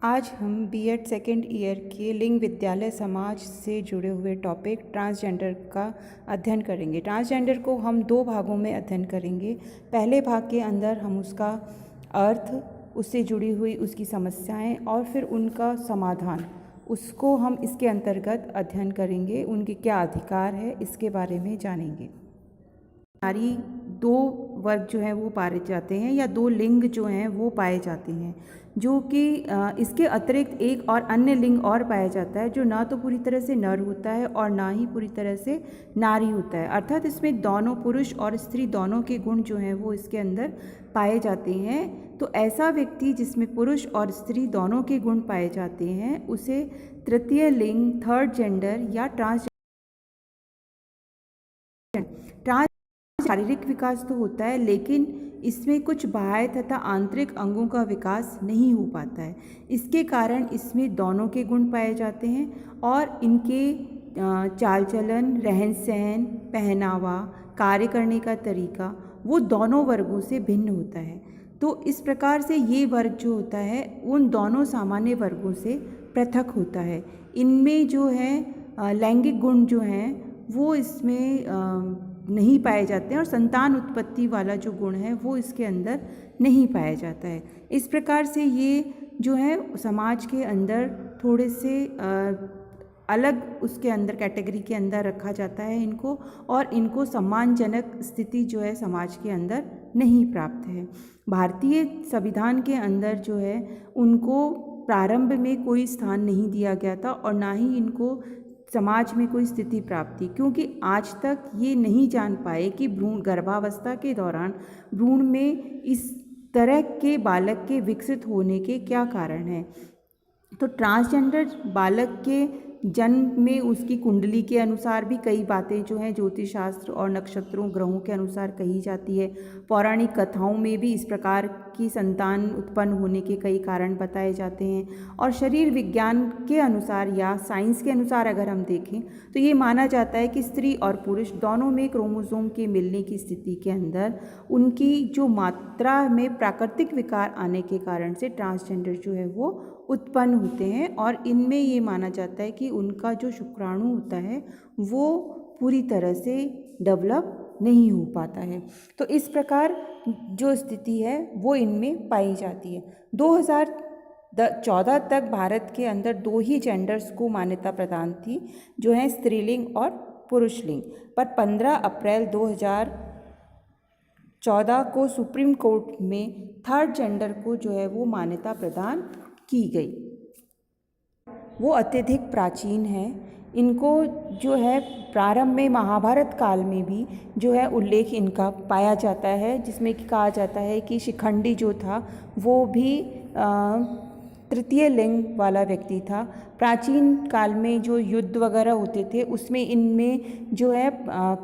आज हम BEd second year के लिंग विद्यालय समाज से जुड़े हुए टॉपिक ट्रांसजेंडर का अध्ययन करेंगे। ट्रांसजेंडर को हम दो भागों में अध्ययन करेंगे। पहले भाग के अंदर हम उसका अर्थ, उससे जुड़ी हुई उसकी समस्याएं और फिर उनका समाधान, उसको हम इसके अंतर्गत अध्ययन करेंगे। उनके क्या अधिकार है इसके बारे में जानेंगे। नारी दो वर्ग जो हैं वो पाए जाते हैं या दो लिंग जो हैं वो पाए जाते हैं, जो कि इसके अतिरिक्त एक और अन्य लिंग और पाया जाता है जो ना तो पूरी तरह से नर होता है और ना ही पूरी तरह से नारी होता है। अर्थात इसमें दोनों पुरुष और स्त्री दोनों के गुण जो हैं वो इसके अंदर पाए जाते हैं। तो ऐसा व्यक्ति जिसमें पुरुष और स्त्री दोनों के गुण पाए जाते हैं उसे तृतीय लिंग, थर्ड जेंडर या शारीरिक विकास तो होता है, लेकिन इसमें कुछ बाह्य तथा आंतरिक अंगों का विकास नहीं हो पाता है। इसके कारण इसमें दोनों के गुण पाए जाते हैं और इनके चाल चलन, रहन सहन, पहनावा, कार्य करने का तरीका वो दोनों वर्गों से भिन्न होता है। तो इस प्रकार से ये वर्ग जो होता है उन दोनों सामान्य वर्गों से पृथक होता है। इनमें जो है लैंगिक गुण जो हैं वो इसमें नहीं पाए जाते हैं और संतान उत्पत्ति वाला जो गुण है वो इसके अंदर नहीं पाया जाता है। इस प्रकार से ये जो है समाज के अंदर थोड़े से अलग उसके अंदर कैटेगरी के अंदर रखा जाता है इनको, और इनको सम्मानजनक स्थिति जो है समाज के अंदर नहीं प्राप्त है। भारतीय संविधान के अंदर जो है उनको प्रारंभ में कोई स्थान नहीं दिया गया था और ना ही इनको समाज में कोई स्थिति प्राप्त थी, क्योंकि आज तक ये नहीं जान पाए कि भ्रूण गर्भावस्था के दौरान भ्रूण में इस तरह के बालक के विकसित होने के क्या कारण हैं। तो ट्रांसजेंडर बालक के जन्म में उसकी कुंडली के अनुसार भी कई बातें जो हैं ज्योतिष शास्त्र और नक्षत्रों, ग्रहों के अनुसार कही जाती है। पौराणिक कथाओं में भी इस प्रकार की संतान उत्पन्न होने के कई कारण बताए जाते हैं। और शरीर विज्ञान के अनुसार या साइंस के अनुसार अगर हम देखें तो ये माना जाता है कि स्त्री और पुरुष दोनों में क्रोमोसोम के मिलने की स्थिति के अंदर उनकी जो मात्रा में प्राकृतिक विकार आने के कारण से ट्रांसजेंडर जो है वो उत्पन्न होते हैं। और इनमें ये माना जाता है कि उनका जो शुक्राणु होता है वो पूरी तरह से डेवलप नहीं हो पाता है। तो इस प्रकार जो स्थिति है वो इनमें पाई जाती है। 2014 तक भारत के अंदर दो ही जेंडर्स को मान्यता प्रदान थी, जो है स्त्रीलिंग और पुरुष लिंग। पर 15 अप्रैल 2014 को सुप्रीम कोर्ट में थर्ड जेंडर को जो है वो मान्यता प्रदान की गई। वो अत्यधिक प्राचीन है। इनको जो है प्रारंभ में महाभारत काल में भी जो है उल्लेख इनका पाया जाता है, जिसमें कि कहा जाता है कि शिखंडी जो था वो भी तृतीय लिंग वाला व्यक्ति था। प्राचीन काल में जो युद्ध वगैरह होते थे उसमें इनमें जो है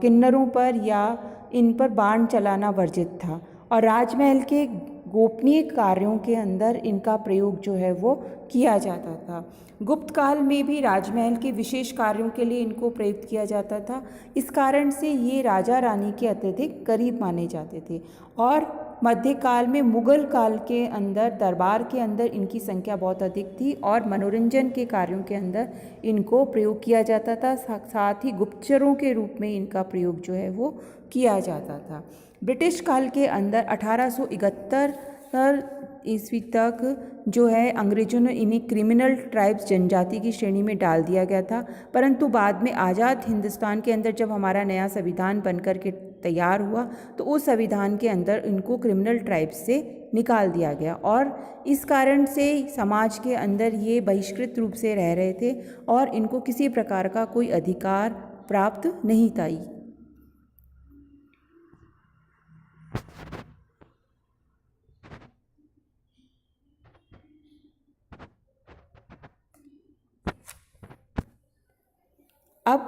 किन्नरों पर या इन पर बाण चलाना वर्जित था और राजमहल के गोपनीय कार्यों के अंदर इनका प्रयोग जो है वो किया जाता था। गुप्त काल में भी राजमहल के विशेष कार्यों के लिए इनको प्रयुक्त किया जाता था। इस कारण से ये राजा रानी के अत्यधिक करीब माने जाते थे। और मध्यकाल में मुगल काल के अंदर दरबार के अंदर इनकी संख्या बहुत अधिक थी और मनोरंजन के कार्यों के अंदर इनको प्रयोग किया जाता था। साथ ही गुप्तचरों के रूप में इनका प्रयोग जो है वो किया जाता था। ब्रिटिश काल के अंदर 1871 ईस्वी तक जो है अंग्रेजों ने इन्हें क्रिमिनल ट्राइब्स जनजाति की श्रेणी में डाल दिया गया था, परंतु बाद में आज़ाद हिंदुस्तान के अंदर जब हमारा नया संविधान बनकर के तैयार हुआ तो उस संविधान के अंदर इनको क्रिमिनल ट्राइब्स से निकाल दिया गया और इस कारण से समाज के अंदर ये बहिष्कृत रूप से रह रहे थे और इनको किसी प्रकार का कोई अधिकार प्राप्त नहीं था। अब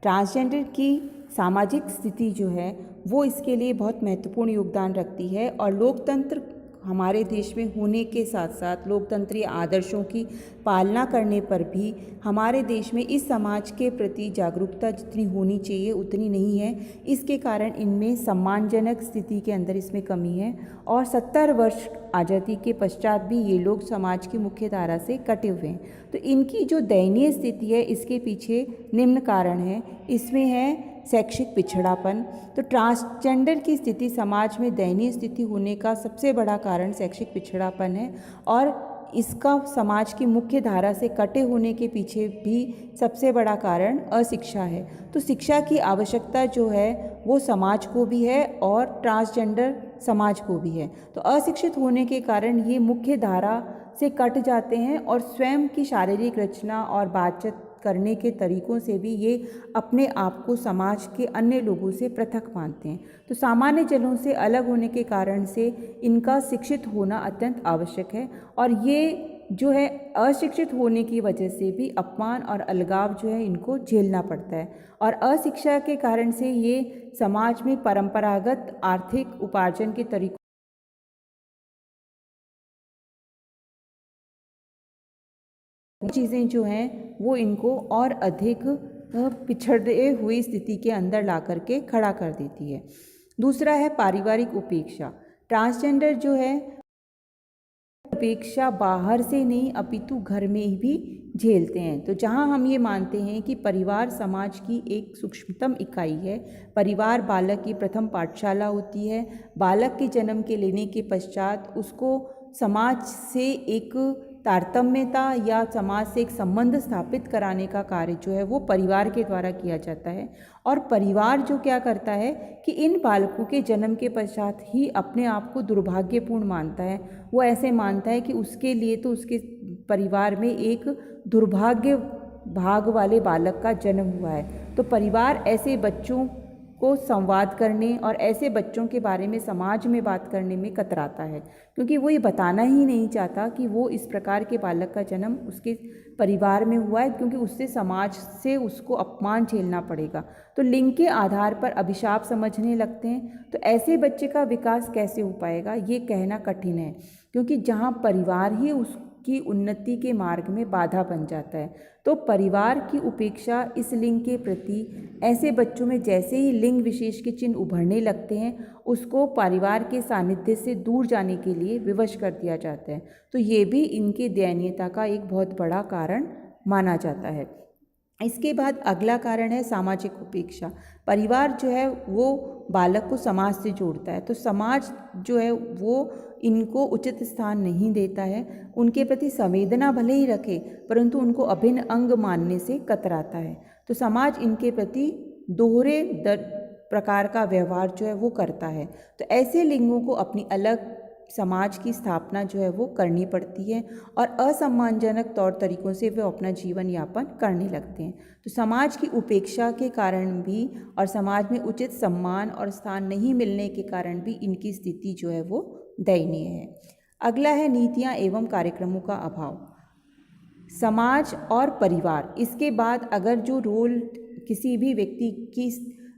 ट्रांसजेंडर की सामाजिक स्थिति जो है वो इसके लिए बहुत महत्वपूर्ण योगदान रखती है और लोकतंत्र हमारे देश में होने के साथ साथ लोकतंत्रीय आदर्शों की पालना करने पर भी हमारे देश में इस समाज के प्रति जागरूकता जितनी होनी चाहिए उतनी नहीं है। इसके कारण इनमें सम्मानजनक स्थिति के अंदर इसमें कमी है और 70 वर्ष आज़ादी के पश्चात भी ये लोग समाज की मुख्य धारा से कटे हुए हैं। तो इनकी जो दयनीय स्थिति है इसके पीछे निम्न कारण है। इसमें है शैक्षिक पिछड़ापन। तो ट्रांसजेंडर की स्थिति समाज में दयनीय स्थिति होने का सबसे बड़ा कारण शैक्षिक पिछड़ापन है और इसका समाज की मुख्य धारा से कटे होने के पीछे भी सबसे बड़ा कारण अशिक्षा है। तो शिक्षा की आवश्यकता जो है वो समाज को भी है और ट्रांसजेंडर समाज को भी है। तो अशिक्षित होने के कारण ये मुख्य धारा से कट जाते हैं और स्वयं की शारीरिक रचना और बातचीत करने के तरीकों से भी ये अपने आप को समाज के अन्य लोगों से पृथक मानते हैं। तो सामान्य जनों से अलग होने के कारण से इनका शिक्षित होना अत्यंत आवश्यक है और ये जो है अशिक्षित होने की वजह से भी अपमान और अलगाव जो है इनको झेलना पड़ता है और अशिक्षा के कारण से ये समाज में परंपरागत आर्थिक उपार्जन के तरीकों चीज़ें जो हैं वो इनको और अधिक पिछड़े हुई स्थिति के अंदर ला करके खड़ा कर देती है। दूसरा है पारिवारिक उपेक्षा। ट्रांसजेंडर जो है उपेक्षा बाहर से नहीं अपितु घर में ही भी झेलते हैं। तो जहां हम ये मानते हैं कि परिवार समाज की एक सूक्ष्मतम इकाई है, परिवार बालक की प्रथम पाठशाला होती है, बालक के जन्म के लेने के पश्चात उसको समाज से एक तारतम्यता या समाज से एक संबंध स्थापित कराने का कार्य जो है वो परिवार के द्वारा किया जाता है और परिवार जो क्या करता है कि इन बालकों के जन्म के पश्चात ही अपने आप को दुर्भाग्यपूर्ण मानता है। वो ऐसे मानता है कि उसके लिए तो उसके परिवार में एक दुर्भाग्य भाग वाले बालक का जन्म हुआ है। तो परिवार ऐसे बच्चों को संवाद करने और ऐसे बच्चों के बारे में समाज में बात करने में कतराता है क्योंकि वो ये बताना ही नहीं चाहता कि वो इस प्रकार के बालक का जन्म उसके परिवार में हुआ है क्योंकि उससे समाज से उसको अपमान झेलना पड़ेगा। तो लिंग के आधार पर अभिशाप समझने लगते हैं। तो ऐसे बच्चे का विकास कैसे हो पाएगा ये कहना कठिन है क्योंकि जहाँ परिवार ही उसकी उन्नति के मार्ग में बाधा बन जाता है। तो परिवार की उपेक्षा इस लिंग के प्रति ऐसे बच्चों में जैसे ही लिंग विशेष के चिन्ह उभरने लगते हैं उसको परिवार के सानिध्य से दूर जाने के लिए विवश कर दिया जाता है। तो ये भी इनकी दयनीयता का एक बहुत बड़ा कारण माना जाता है। इसके बाद अगला कारण है सामाजिक उपेक्षा। परिवार जो है वो बालक को समाज से जोड़ता है। तो समाज जो है वो इनको उचित स्थान नहीं देता है, उनके प्रति संवेदना भले ही रखे परंतु उनको अभिन्न अंग मानने से कतराता है। तो समाज इनके प्रति दोहरे प्रकार का व्यवहार जो है वो करता है। तो ऐसे लिंगों को अपनी अलग समाज की स्थापना जो है वो करनी पड़ती है और असम्मानजनक तौर तरीकों से वे अपना जीवन यापन करने लगते हैं। तो समाज की उपेक्षा के कारण भी और समाज में उचित सम्मान और स्थान नहीं मिलने के कारण भी इनकी स्थिति जो है वो दयनीय है। अगला है नीतियाँ एवं कार्यक्रमों का अभाव। समाज और परिवार, इसके बाद अगर जो रोल किसी भी व्यक्ति की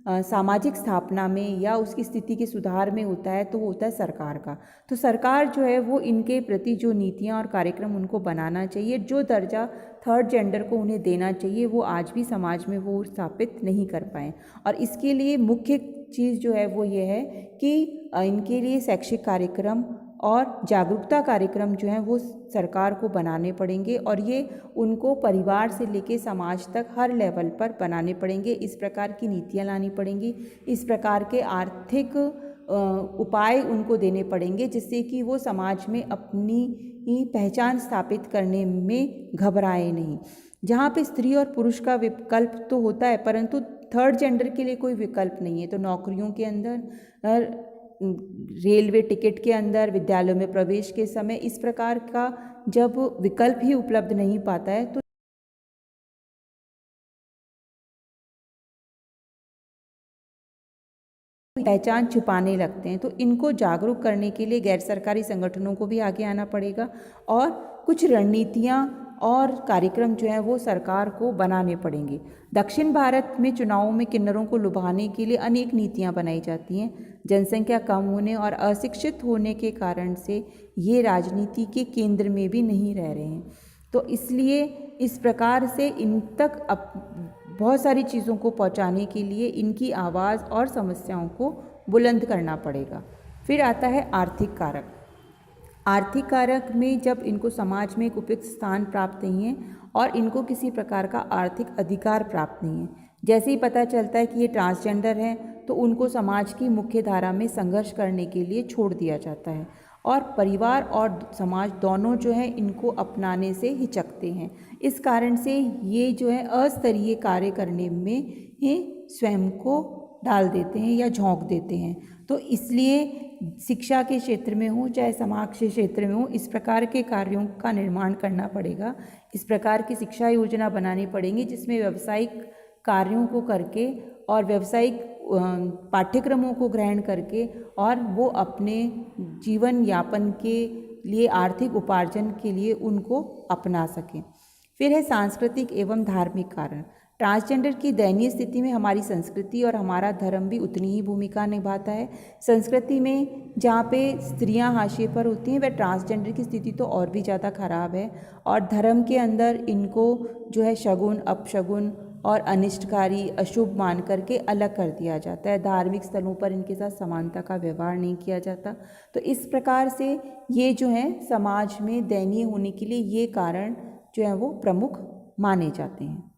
सामाजिक स्थापना में या उसकी स्थिति के सुधार में होता है तो वो होता है सरकार का। तो सरकार जो है वो इनके प्रति जो नीतियाँ और कार्यक्रम उनको बनाना चाहिए, जो दर्जा थर्ड जेंडर को उन्हें देना चाहिए वो आज भी समाज में वो स्थापित नहीं कर पाए। और इसके लिए मुख्य चीज़ जो है वो ये है कि इनके लिए शैक्षिक कार्यक्रम और जागरूकता कार्यक्रम जो हैं वो सरकार को बनाने पड़ेंगे और ये उनको परिवार से लेके समाज तक हर लेवल पर बनाने पड़ेंगे। इस प्रकार की नीतियाँ लानी पड़ेंगी, इस प्रकार के आर्थिक उपाय उनको देने पड़ेंगे जिससे कि वो समाज में अपनी पहचान स्थापित करने में घबराए नहीं। जहाँ पे स्त्री और पुरुष का विकल्प तो होता है परंतु थर्ड जेंडर के लिए कोई विकल्प नहीं है। तो नौकरियों के अंदर, रेलवे टिकट के अंदर, विद्यालयों में प्रवेश के समय इस प्रकार का जब विकल्प ही उपलब्ध नहीं पाता है तो पहचान छुपाने लगते हैं। तो इनको जागरूक करने के लिए गैर सरकारी संगठनों को भी आगे आना पड़ेगा और कुछ रणनीतियाँ और कार्यक्रम जो हैं वो सरकार को बनाने पड़ेंगे। दक्षिण भारत में चुनावों में किन्नरों को लुभाने के लिए अनेक नीतियां बनाई जाती हैं। जनसंख्या कम होने और अशिक्षित होने के कारण से ये राजनीति के केंद्र में भी नहीं रह रहे हैं। तो इसलिए इस प्रकार से इन तक बहुत सारी चीज़ों को पहुंचाने के लिए इनकी आवाज़ और समस्याओं को बुलंद करना पड़ेगा। फिर आता है आर्थिक कारक। आर्थिक कारक में जब इनको समाज में एक उपयुक्त स्थान प्राप्त नहीं है और इनको किसी प्रकार का आर्थिक अधिकार प्राप्त नहीं है, जैसे ही पता चलता है कि ये ट्रांसजेंडर हैं तो उनको समाज की मुख्य धारा में संघर्ष करने के लिए छोड़ दिया जाता है और परिवार और समाज दोनों जो है इनको अपनाने से हिचकते हैं। इस कारण से ये जो है अस्तरीय कार्य करने में ही स्वयं को डाल देते हैं या झोंक देते हैं। तो इसलिए शिक्षा के क्षेत्र में हो चाहे समाज के क्षेत्र में हो, इस प्रकार के कार्यों का निर्माण करना पड़ेगा। इस प्रकार की शिक्षा योजना बनानी पड़ेंगी जिसमें व्यावसायिक कार्यों को करके और व्यावसायिक पाठ्यक्रमों को ग्रहण करके और वो अपने जीवन यापन के लिए आर्थिक उपार्जन के लिए उनको अपना सकें। फिर है सांस्कृतिक एवं धार्मिक कारण। ट्रांसजेंडर की दयनीय स्थिति में हमारी संस्कृति और हमारा धर्म भी उतनी ही भूमिका निभाता है। संस्कृति में जहाँ पे स्त्रियाँ हाशिए पर होती हैं वह ट्रांसजेंडर की स्थिति तो और भी ज़्यादा खराब है। और धर्म के अंदर इनको जो है शगुन, अपशगुन और अनिष्टकारी, अशुभ मान करके अलग कर दिया जाता है। धार्मिक स्थलों पर इनके साथ समानता का व्यवहार नहीं किया जाता। तो इस प्रकार से ये जो है समाज में दयनीय होने के लिए ये कारण जो है वो प्रमुख माने जाते हैं।